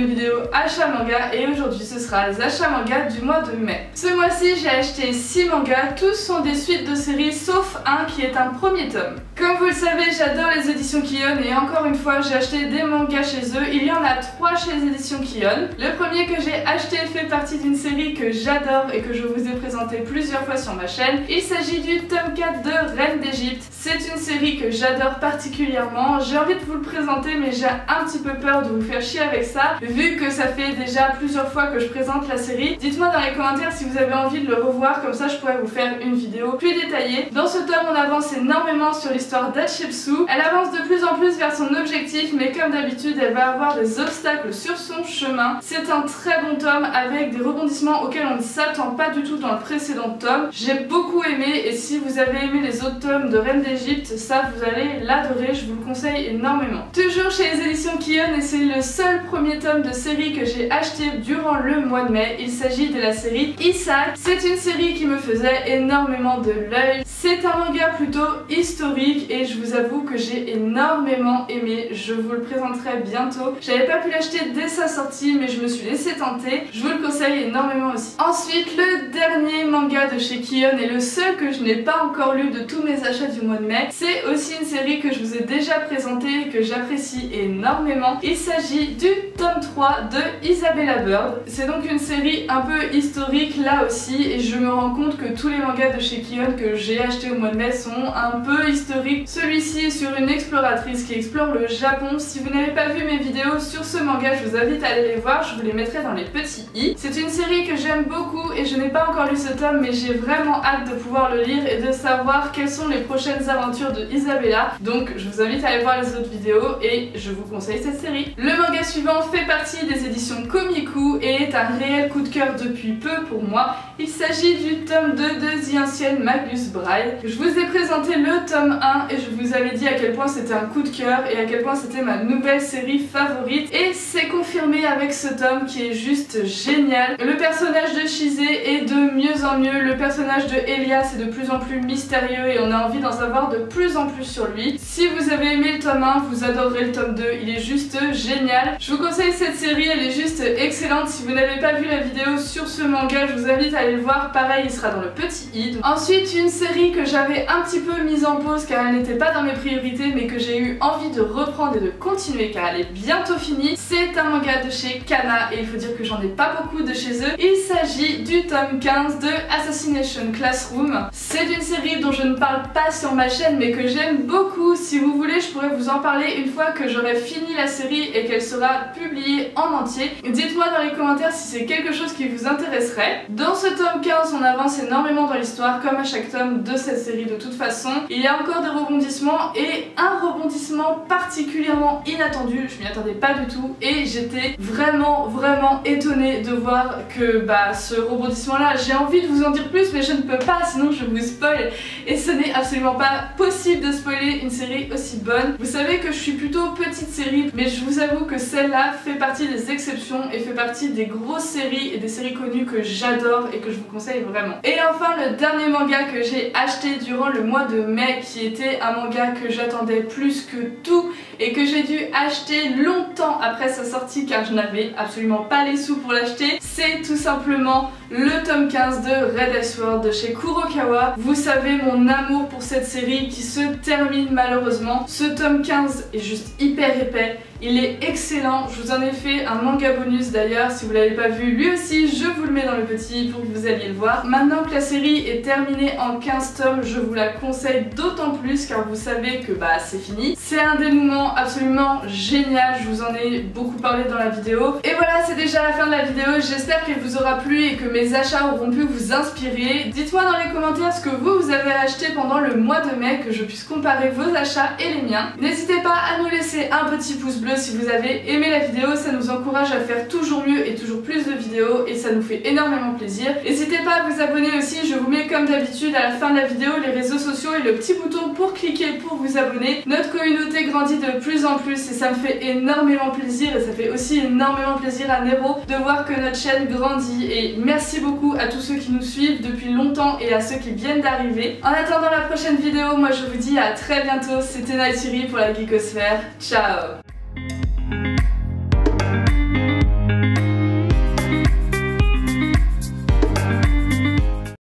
une vidéo achat manga et aujourd'hui ce sera les achats manga du mois de mai. Ce mois-ci j'ai acheté 6 mangas, tous sont des suites de séries sauf un qui est un premier tome. Comme vous le savez, j'adore les éditions Kion et encore une fois j'ai acheté des mangas chez eux. Il y en a 3 chez les éditions Kion. Le premier que j'ai acheté fait partie d'une série que j'adore et que je vous ai présenté plusieurs fois sur ma chaîne. Il s'agit du tome 4 de Reine d'Égypte. C'est une série que j'adore particulièrement. J'ai envie de vous le présenter mais j'ai un petit peu peur de vous faire chier avec ça vu que ça fait déjà plusieurs fois que je présente la série. Dites-moi dans les commentaires si vous avez envie de le revoir, comme ça je pourrais vous faire une vidéo plus détaillée. Dans ce tome on avance énormément sur l'histoire d'Hatshepsut. Elle avance de plus en plus vers son objectif mais comme d'habitude elle va avoir des obstacles sur son chemin. C'est un très bon tome avec des rebondissements auxquels on ne s'attend pas du tout dans le précédent tome. J'ai beaucoup aimé et si vous avez aimé les autres tomes de Reine d'Égypte, ça vous allez l'adorer, je vous le conseille énormément. Toujours chez les éditions Kion et c'est le seul premier tome de série que j'ai acheté durant le mois de mai. Il s'agit de la série Isaac. C'est une série qui me faisait énormément de l'œil. C'est un manga plutôt historique et je vous avoue que j'ai énormément aimé. Je vous le présenterai bientôt. J'avais pas pu l'acheter dès sa sortie mais je me suis laissé tenter. Je vous le conseille énormément aussi. Ensuite, le dernier manga de chez Kion et le seul que je n'ai pas encore lu de tous mes achats du mois de mai, c'est aussi une série que je vous ai déjà présentée et que j'apprécie énormément. Il s'agit du tome 3 de Isabella Bird. C'est donc une série un peu historique là aussi et je me rends compte que tous les mangas de chez Kion que j'ai achetés au mois de mai sont un peu historiques. Celui-ci est sur une exploratrice qui explore le Japon. Si vous n'avez pas vu mes vidéos sur ce manga, je vous invite à aller les voir, je vous les mettrai dans les petits i. C'est une série que j'aime beaucoup et je n'ai pas encore lu ce tome mais j'ai vraiment hâte de pouvoir le lire et de savoir quelles sont les prochaines aventures de Isabella. Donc je vous invite à aller voir les autres vidéos et je vous conseille cette série. Le manga suivant fait partie des éditions Komiku et est un réel coup de cœur depuis peu pour moi. Il s'agit du tome 2 de The Ancient Magus Bride. Je vous ai présenté le tome 1 et je vous avais dit à quel point c'était un coup de cœur et à quel point c'était ma nouvelle série favorite et c'est confirmé avec ce tome qui est juste génial. Le personnage de Shizé est de mieux en mieux, le personnage de Elias est de plus en plus mystérieux et on a envie d'en savoir de plus en plus sur lui. Si vous avez aimé le tome 1, vous adorerez le tome 2, il est juste génial. Je vous conseille cette série, elle est juste excellente. Si vous n'avez pas vu la vidéo sur ce manga, je vous invite à aller le voir, pareil il sera dans le petit i. Ensuite une série que j'avais un petit peu mise en pause car elle n'était pas dans mes priorités mais que j'ai eu envie de reprendre et de continuer car elle est bientôt finie. C'est un manga de chez Kana et il faut dire que j'en ai pas beaucoup de chez eux. Il s'agit du tome 15 de Assassination Classroom. C'est une série dont je ne parle pas sur ma chaîne mais que j'aime beaucoup. Si vous voulez je pourrais vous en parler une fois que j'aurai fini la série et qu'elle sera publiée en entier. Dites-moi dans les commentaires si c'est quelque chose qui vous intéresserait. Dans ce tome 15 on avance énormément dans l'histoire comme à chaque tome de cette série de toute façon. Il y a encore des rebondissements et un rebondissement particulièrement inattendu. Je m'y attendais pas du tout et j'étais vraiment étonnée de voir que ce rebondissement là, j'ai envie de vous en dire plus mais je ne peux pas sinon je vous spoil et ce n'est absolument pas possible de spoiler une série aussi bonne. Vous savez que je suis plutôt petite série mais je vous avoue que celle-là fait partie des exceptions et fait partie des grosses séries et des séries connues que j'adore et que je vous conseille vraiment. Et enfin le dernier manga que j'ai acheté durant le mois de mai qui était un manga que j'attendais plus que tout et que j'ai dû acheter longtemps après sa sortie car je n'avais absolument pas les sous pour l'acheter, c'est tout simplement le tome 15 de Red Ice World de chez Kurokawa. Vous savez mon amour pour cette série qui se termine malheureusement. Ce tome 15 est juste hyper épais. Il est excellent, je vous en ai fait un manga bonus d'ailleurs, si vous l'avez pas vu, lui aussi je vous le mets dans le petit pour que vous alliez le voir. Maintenant que la série est terminée en 15 tomes, je vous la conseille d'autant plus car vous savez que c'est fini. C'est un dénouement absolument génial, je vous en ai beaucoup parlé dans la vidéo. Et voilà, c'est déjà la fin de la vidéo, j'espère qu'elle vous aura plu et que mes achats auront pu vous inspirer. Dites-moi dans les commentaires ce que vous avez acheté pendant le mois de mai, que je puisse comparer vos achats et les miens. N'hésitez pas à nous laisser un petit pouce bleu si vous avez aimé la vidéo, ça nous encourage à faire toujours mieux et toujours plus de vidéos et ça nous fait énormément plaisir. N'hésitez pas à vous abonner aussi, je vous mets comme d'habitude à la fin de la vidéo les réseaux sociaux et le petit bouton pour cliquer pour vous abonner. Notre communauté grandit de plus en plus et ça me fait énormément plaisir et ça fait aussi énormément plaisir à Nero de voir que notre chaîne grandit et merci beaucoup à tous ceux qui nous suivent depuis longtemps et à ceux qui viennent d'arriver. En attendant la prochaine vidéo, moi je vous dis à très bientôt, c'était Neytiri pour la Geekosphère, ciao.